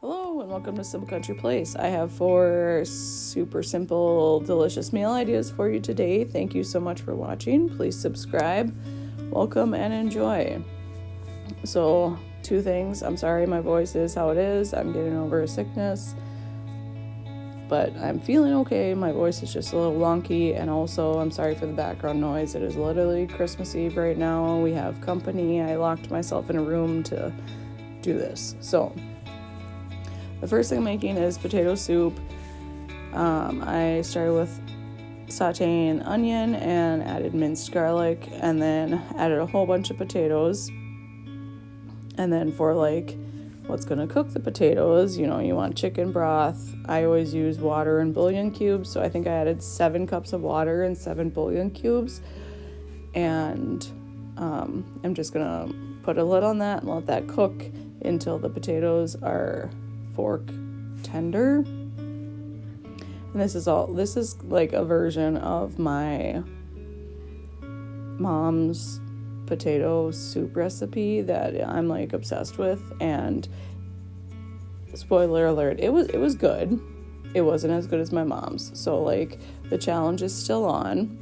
Hello and welcome to Simple Country Place. I have 4 super simple, delicious meal ideas for you today. Thank you so much for watching. Please subscribe. Welcome and enjoy. So, 2 things. I'm sorry my voice is how it is. I'm getting over a sickness. But I'm feeling okay. My voice is just a little wonky. And also, I'm sorry for the background noise. It is literally Christmas Eve right now. We have company. I locked myself in a room to do this. So, the first thing I'm making is potato soup. I started with sauteing onion and added minced garlic and then added a whole bunch of potatoes. And then for what's going to cook the potatoes, you want chicken broth. I always use water and bouillon cubes. So I think I added 7 cups of water and 7 bouillon cubes. And I'm just going to put a lid on that and let that cook until the potatoes are fork tender. And this is like a version of my mom's potato soup recipe that I'm like obsessed with. And spoiler alert, it was good. It wasn't as good as my mom's, so the challenge is still on,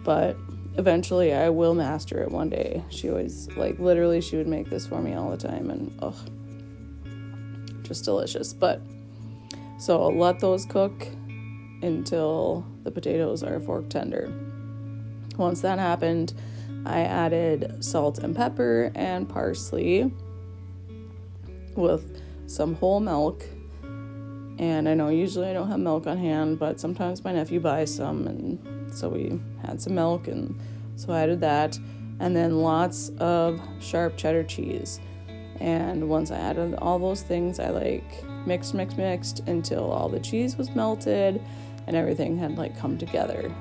but eventually I will master it one day. She always literally she would make this for me all the time, and just delicious. But so I'll let those cook until the potatoes are fork tender. Once that happened, I added salt and pepper and parsley with some whole milk. And I know usually I don't have milk on hand, but sometimes my nephew buys some, and so we had some milk, and so I added that, and then lots of sharp cheddar cheese. And once I added all those things, I mixed until all the cheese was melted and everything had come together.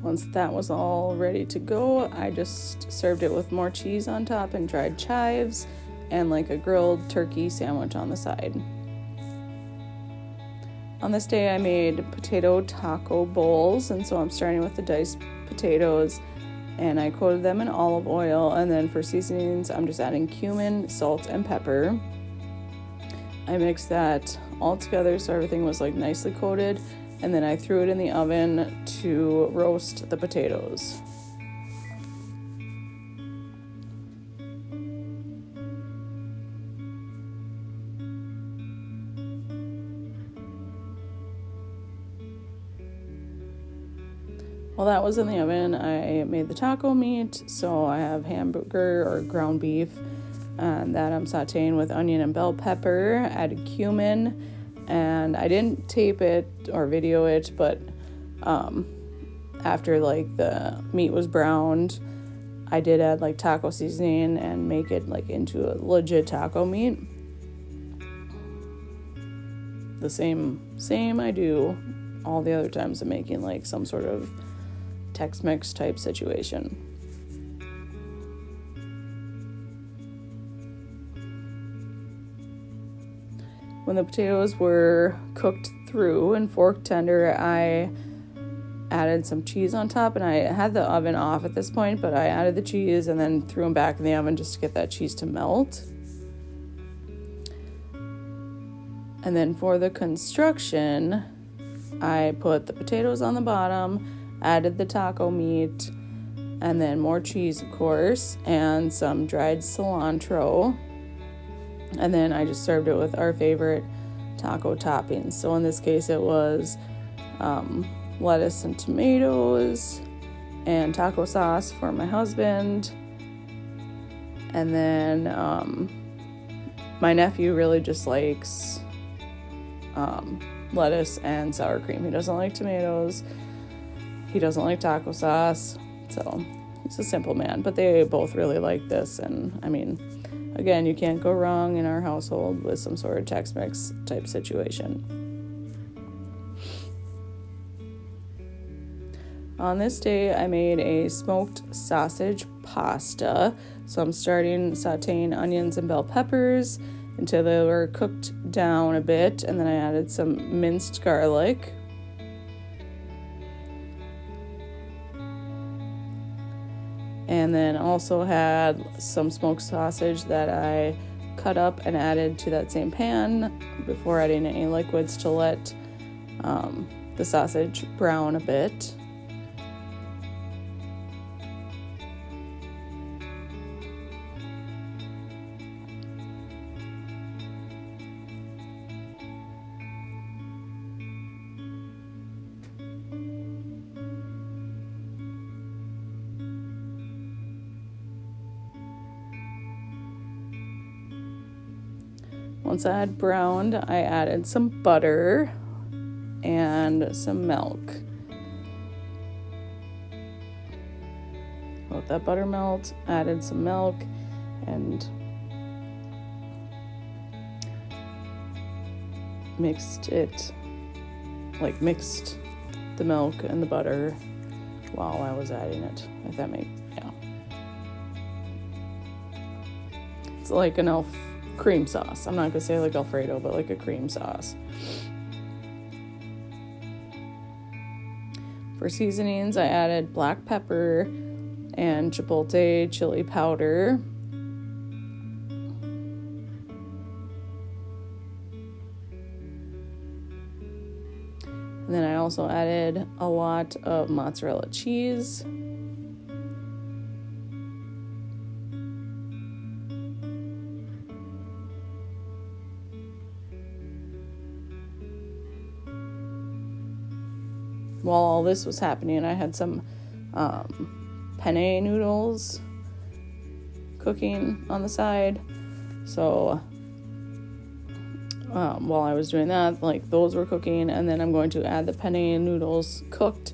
Once that was all ready to go, I just served it with more cheese on top and dried chives and a grilled turkey sandwich on the side. On this day, I made potato taco bowls, and so I'm starting with the diced potatoes, and I coated them in olive oil, and then for seasonings, I'm just adding cumin, salt, and pepper. I mixed that all together so everything was nicely coated, and then I threw it in the oven to roast the potatoes. While that was in the oven, I made the taco meat. So I have hamburger or ground beef, and that I'm sauteing with onion and bell pepper, added cumin, and I didn't tape it or video it, but after the meat was browned, I did add taco seasoning and make it into a legit taco meat. The same I do all the other times I'm making some sort of Tex-Mex type situation. when the potatoes were cooked through and fork tender, I added some cheese on top, and I had the oven off at this point, but I added the cheese and then threw them back in the oven just to get that cheese to melt. And then for the construction, I put the potatoes on the bottom, added the taco meat, and then more cheese, of course, and some dried cilantro. And then I just served it with our favorite taco toppings. So in this case, it was lettuce and tomatoes and taco sauce for my husband. And then my nephew really just likes lettuce and sour cream. He doesn't like tomatoes. He doesn't like taco sauce. So he's a simple man, but they both really like this. And I mean, again, you can't go wrong in our household with some sort of Tex-Mex type situation. On this day, I made a smoked sausage pasta. So I'm starting sauteing onions and bell peppers until they were cooked down a bit, and then I added some minced garlic. And then also had some smoked sausage that I cut up and added to that same pan before adding any liquids to let the sausage brown a bit. Once I had browned, I added some butter and some milk. Let that butter melt, added some milk, and mixed the milk and the butter while I was adding it, if that makes, yeah. It's like an cream sauce. I'm not gonna say like Alfredo, but like a cream sauce. For seasonings, I added black pepper and chipotle chili powder. And then I also added a lot of mozzarella cheese. While all this was happening, I had some penne noodles cooking on the side. So while I was doing that, like those were cooking, and then I'm going to add the penne noodles cooked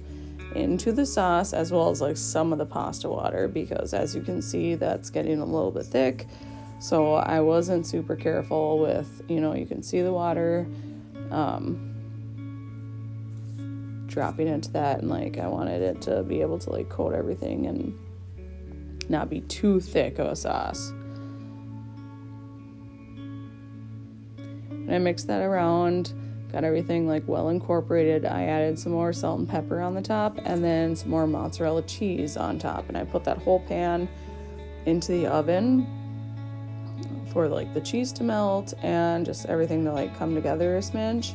into the sauce, as well as like some of the pasta water, because as you can see, that's getting a little bit thick. So I wasn't super careful with, you can see the water dropping into that, and like I wanted it to be able to like coat everything and not be too thick of a sauce. And I mixed that around, got everything like well incorporated. I added some more salt and pepper on the top, and then some more mozzarella cheese on top, and I put that whole pan into the oven for like the cheese to melt and just everything to like come together a smidge.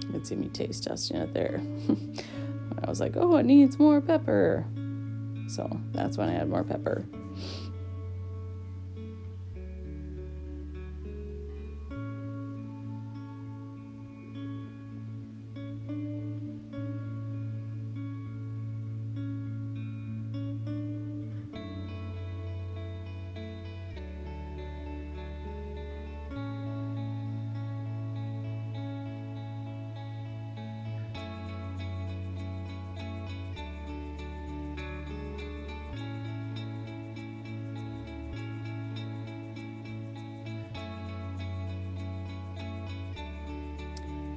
You can see me taste testing it there. I was like, oh, it needs more pepper. So that's when I add more pepper.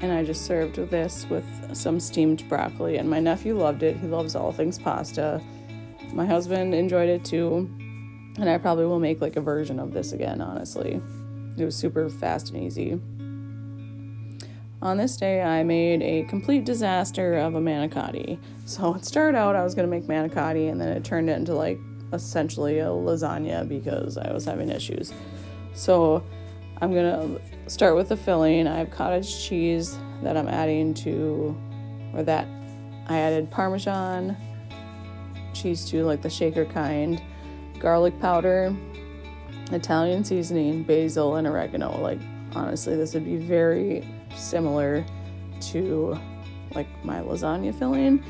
And I just served this with some steamed broccoli, and my nephew loved it. He loves all things pasta. My husband enjoyed it too, and I probably will make like a version of this again, honestly. It was super fast and easy. On this day, I made a complete disaster of a manicotti. So it started out, I was going to make manicotti, and then it turned into like essentially a lasagna because I was having issues. So I'm going to start with the filling. I have cottage cheese that I'm adding to, or that I added Parmesan cheese to, like the shaker kind, garlic powder, Italian seasoning, basil, and oregano. Like, honestly, this would be very similar to like my lasagna filling,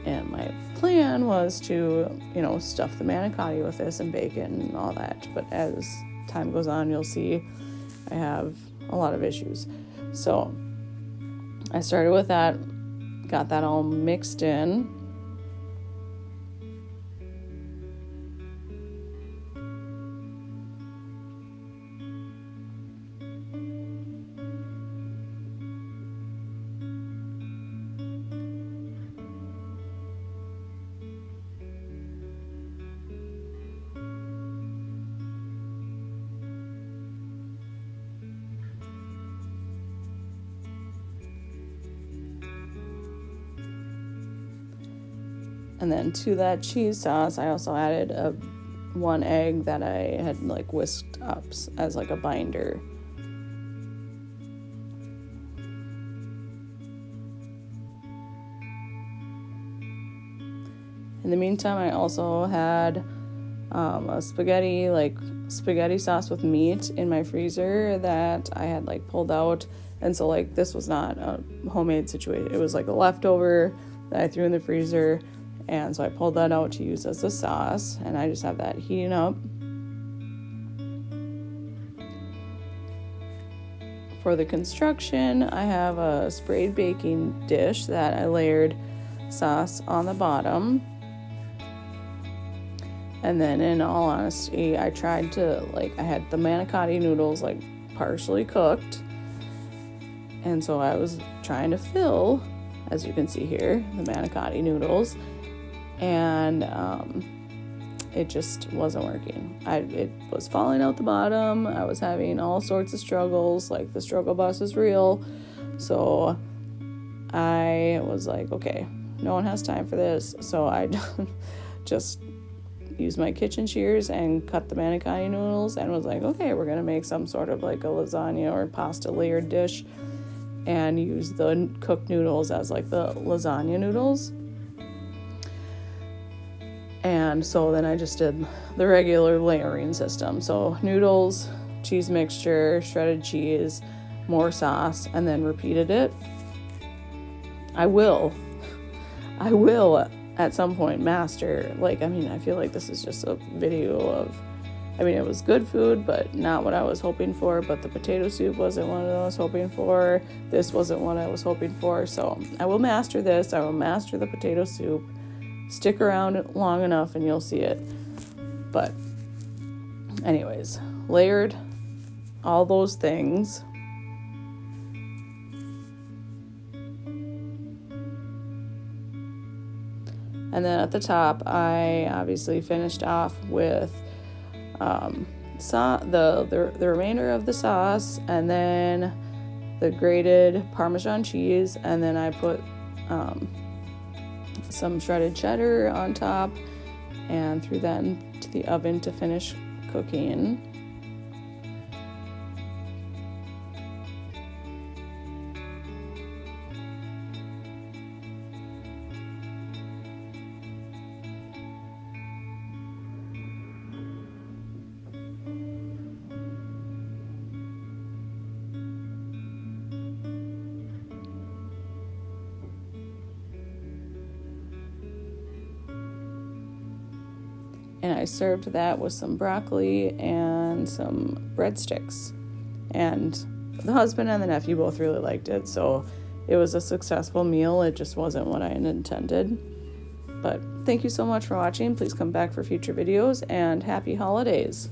and my plan was to, stuff the manicotti with this and bacon and all that. But as time goes on, you'll see I have a lot of issues. So I started with that, got that all mixed in. And then to that cheese sauce, I also added one egg that I had like whisked up as like a binder. In the meantime, I also had a spaghetti sauce with meat in my freezer that I had like pulled out. And so like this was not a homemade situation. It was like a leftover that I threw in the freezer. And so I pulled that out to use as a sauce, and I just have that heating up. For the construction, I have a sprayed baking dish that I layered sauce on the bottom. And then in all honesty, I tried to, I had the manicotti noodles partially cooked. And so I was trying to fill, as you can see here, the manicotti noodles. And it just wasn't working. It was falling out the bottom. I was having all sorts of struggles. The struggle bus is real. So I was like, okay, no one has time for this. So I just used my kitchen shears and cut the manicotti noodles and was like, okay, we're going to make some sort of a lasagna or pasta layered dish and use the cooked noodles as the lasagna noodles. And so then I just did the regular layering system. So noodles, cheese mixture, shredded cheese, more sauce, and then repeated it. I will at some point master, I feel like this is just a video of, it was good food, but not what I was hoping for. But the potato soup wasn't what I was hoping for. This wasn't what I was hoping for. So I will master this. I will master the potato soup. Stick around long enough and you'll see it. But anyways, layered all those things. And then at the top, I obviously finished off with the remainder of the sauce, and then the grated Parmesan cheese, and then I put some shredded cheddar on top and threw that into the oven to finish cooking. And I served that with some broccoli and some breadsticks. And the husband and the nephew both really liked it, so it was a successful meal. It just wasn't what I had intended. But thank you so much for watching. Please come back for future videos, and happy holidays.